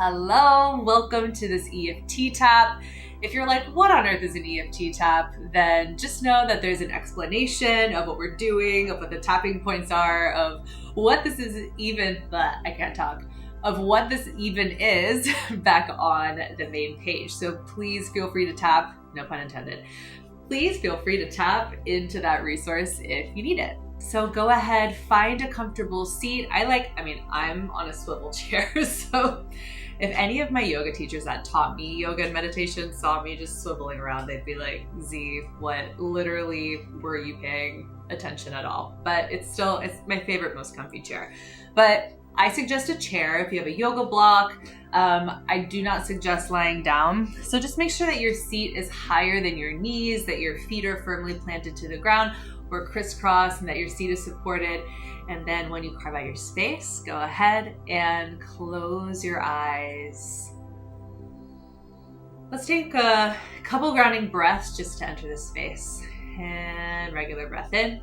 Hello, welcome to this EFT tap. If you're like, what on earth is an EFT tap? Then just know that there's an explanation of what we're doing, of what the tapping points are, of what this is even, of what this even is back on the main page. So please feel free to tap, no pun intended. Please feel free to tap into that resource if you need it. So go ahead, find a comfortable seat. I'm on a swivel chair, so if any of my yoga teachers that taught me yoga and meditation saw me just swiveling around, they'd be like, Z, what literally were you paying attention at all? But it's my favorite, most comfy chair. But I suggest a chair if you have a yoga block. I do not suggest lying down. So just make sure that your seat is higher than your knees, that your feet are firmly planted to the ground or crisscross, and that your seat is supported. And then when you carve out your space, go ahead and close your eyes. Let's take a couple grounding breaths just to enter this space. And regular breath in.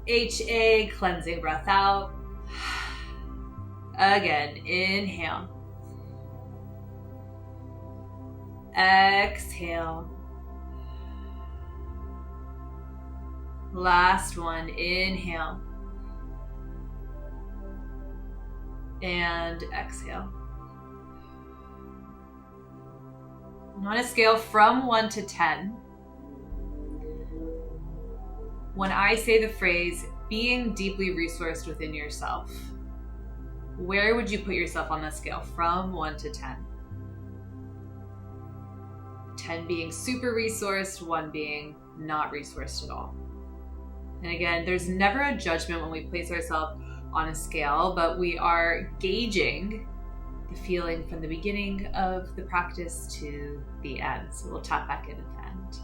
HA, cleansing breath out. Again, inhale. Exhale. Last one, inhale. And exhale. On a scale from 1 to 10, when I say the phrase, being deeply resourced within yourself, where would you put yourself on the scale from 1 to 10? 10 being super resourced, 1 being not resourced at all. And again, there's never a judgment when we place ourselves on a scale, but we are gauging the feeling from the beginning of the practice to the end. So we'll tap back in at the end.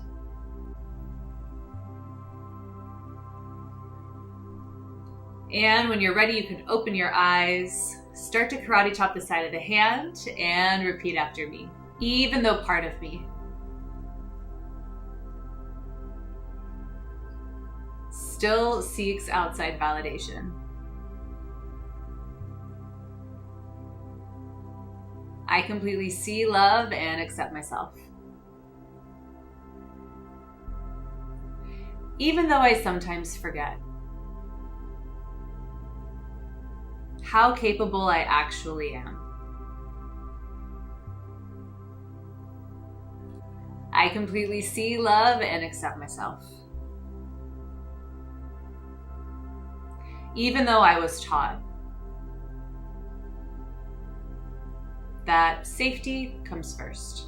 And when you're ready, you can open your eyes, start to karate chop the side of the hand, and repeat after me. Even though part of me still seeks outside validation, I completely see, love, and accept myself. Even though I sometimes forget how capable I actually am. I completely see, love, and accept myself. Even though I was taught that safety comes first.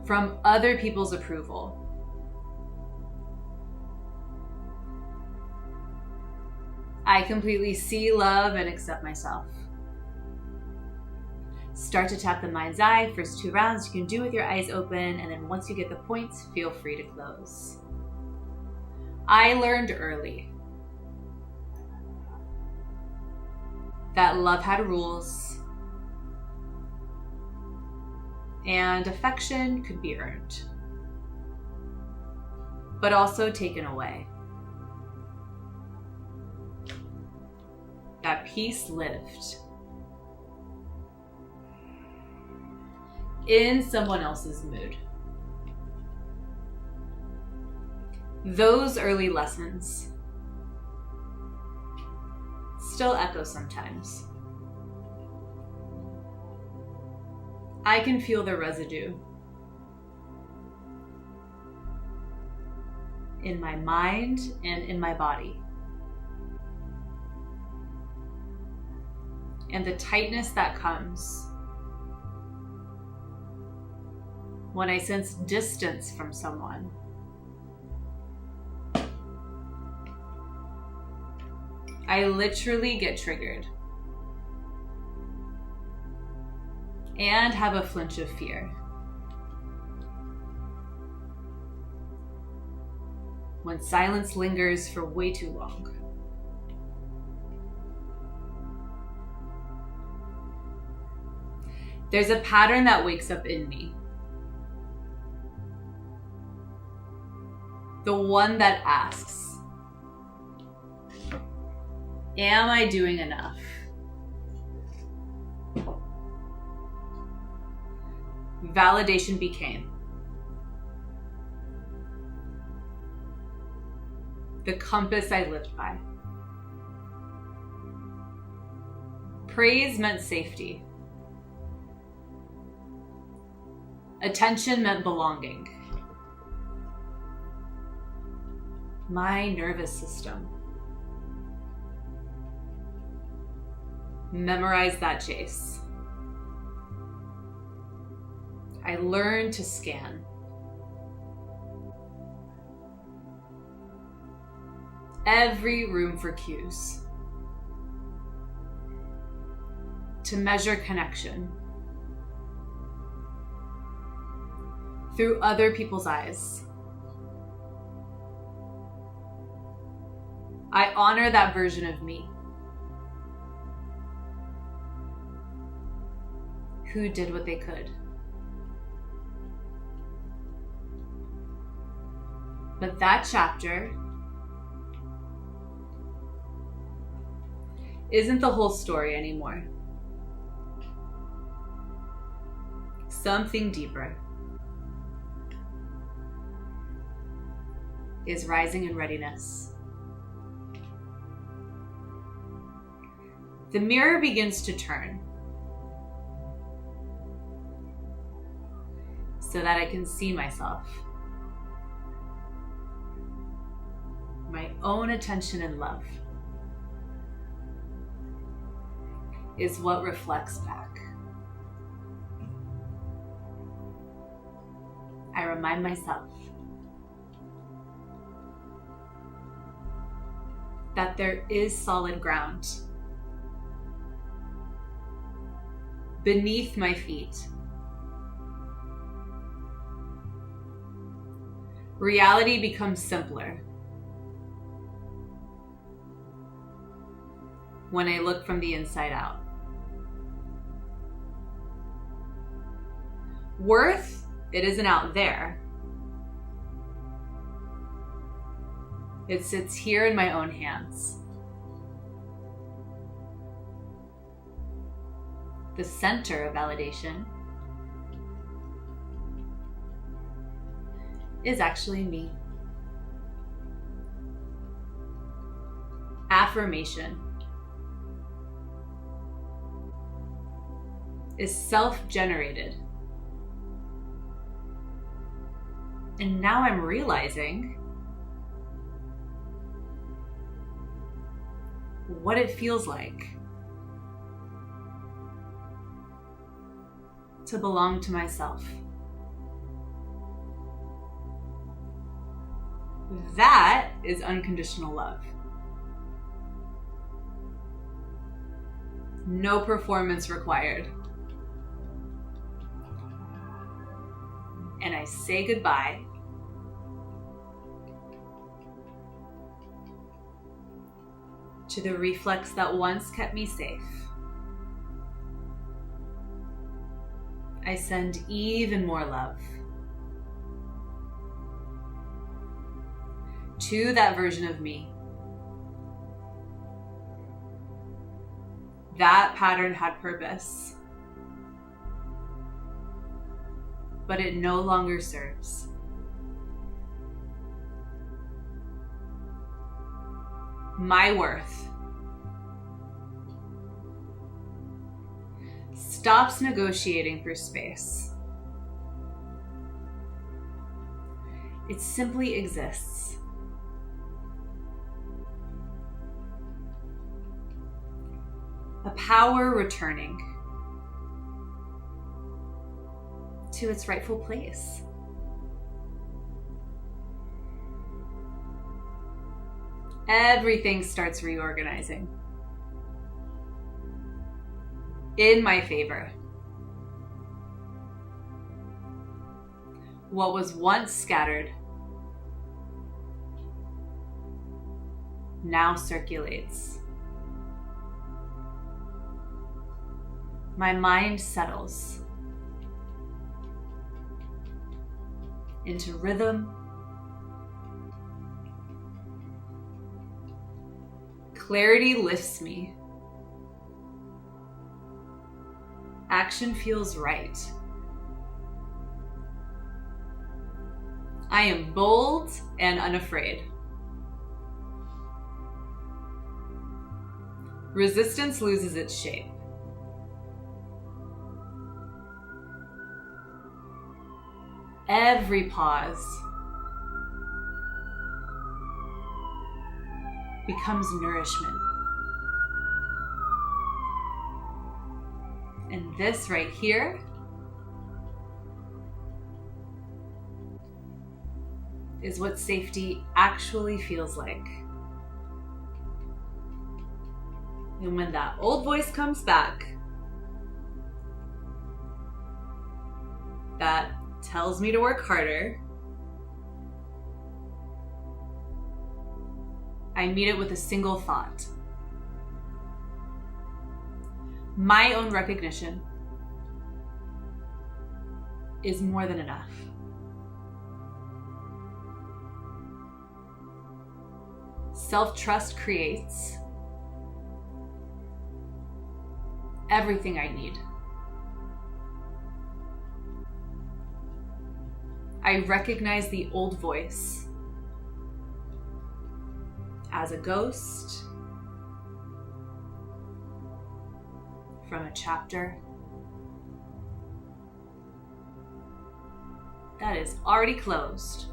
From other people's approval. I completely see, love, and accept myself. Start to tap the mind's eye. First 2 rounds you can do with your eyes open, and then once you get the points, feel free to close. I learned early that love had rules and affection could be earned, but also taken away. That peace lived in someone else's mood. Those early lessons still echo sometimes. I can feel the residue in my mind and in my body. And the tightness that comes when I sense distance from someone. I literally get triggered and have a flinch of fear. When silence lingers for way too long. There's a pattern that wakes up in me. The one that asks, Am I doing enough? Validation became the compass I lived by. Praise meant safety. Attention meant belonging. My nervous system memorized that chase. I learned to scan. Every room for cues. To measure connection through other people's eyes. I honor that version of me who did what they could. But that chapter isn't the whole story anymore. Something deeper is rising in readiness. The mirror begins to turn so that I can see myself. My own attention and love is what reflects back. I remind myself that there is solid ground beneath my feet. Reality becomes simpler when I look from the inside out. Worth, it isn't out there. It sits here in my own hands. The center of validation is actually me. Affirmation is self-generated. And now I'm realizing what it feels like to belong to myself. That is unconditional love. No performance required. And I say goodbye to the reflex that once kept me safe. I send even more love to that version of me. That pattern had purpose, but it no longer serves. My worth stops negotiating for space. It simply exists. A power returning to its rightful place. Everything starts reorganizing in my favor. What was once scattered now circulates. My mind settles into rhythm, Clarity lifts me. Action feels right. I am bold and unafraid. Resistance loses its shape. Every pause becomes nourishment. And this right here is what safety actually feels like. And when that old voice comes back, that tells me to work harder, I meet it with a single thought. My own recognition is more than enough. Self-trust creates everything I need. I recognize the old voice as a ghost from a chapter that is already closed.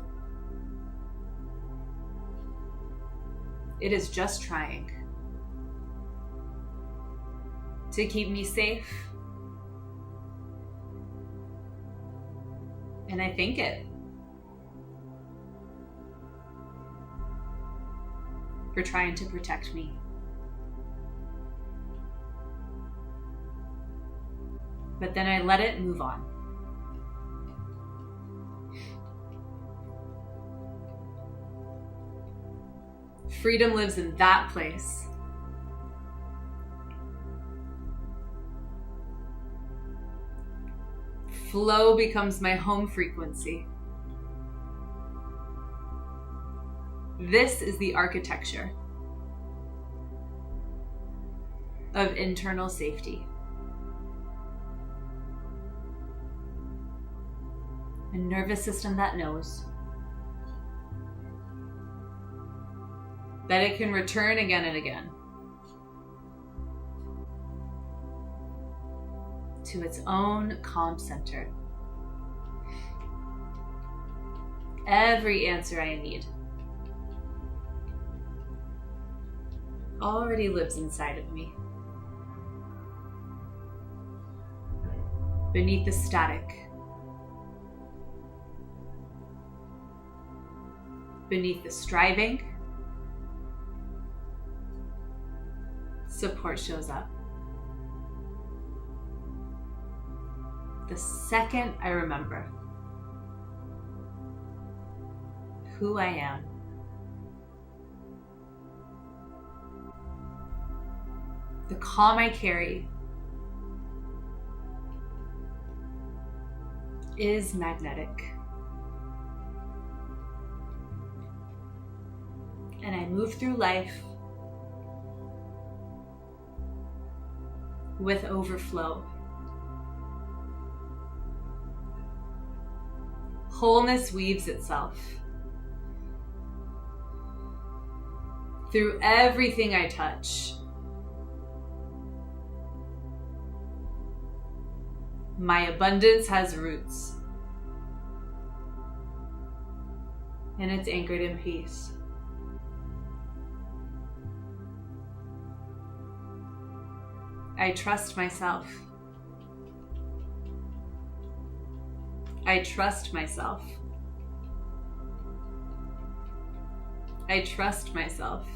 It is just trying to keep me safe. And I thank it for trying to protect me. But then I let it move on. Freedom lives in that place. Flow becomes my home frequency. This is the architecture of internal safety. A nervous system that knows that it can return again and again to its own calm center. Every answer I need already lives inside of me. Beneath the static, beneath the striving, support shows up. The second I remember who I am, the calm I carry is magnetic. And I move through life with overflow. Wholeness weaves itself through everything I touch. My abundance has roots, and it's anchored in peace. I trust myself. I trust myself. I trust myself.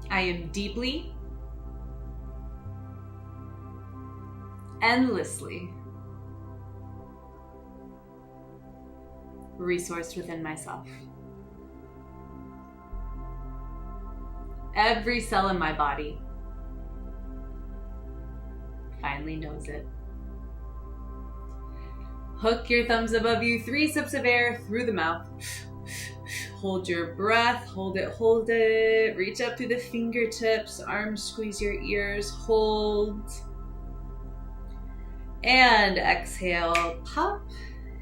I am deeply, endlessly resourced within myself. Every cell in my body finally knows it. Hook your thumbs above you, 3 sips of air through the mouth. Hold your breath, hold it. Reach up through the fingertips, arms squeeze your ears, hold. And exhale, pop,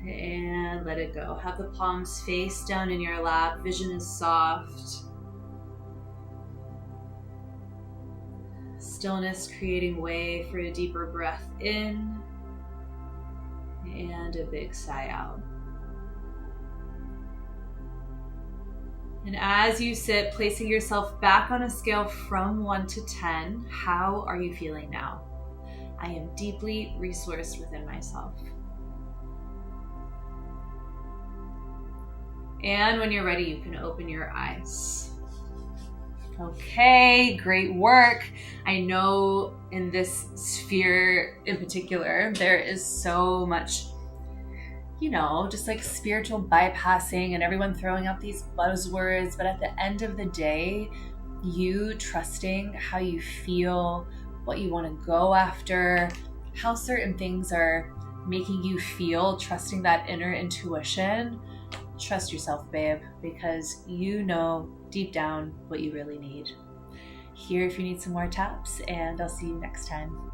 and let it go. Have the palms face down in your lap, vision is soft. Stillness creating way for a deeper breath in and a big sigh out. And as you sit, placing yourself back on a scale from 1 to 10, how are you feeling now? I am deeply resourced within myself. And when you're ready, you can open your eyes. Okay, great work. I know in this sphere in particular, there is so much, just like spiritual bypassing and everyone throwing out these buzzwords. But at the end of the day, you trusting how you feel, what you want to go after, how certain things are making you feel, trusting that inner intuition. Trust yourself, babe, because you know deep down what you really need. Here if you need some more taps, and I'll see you next time.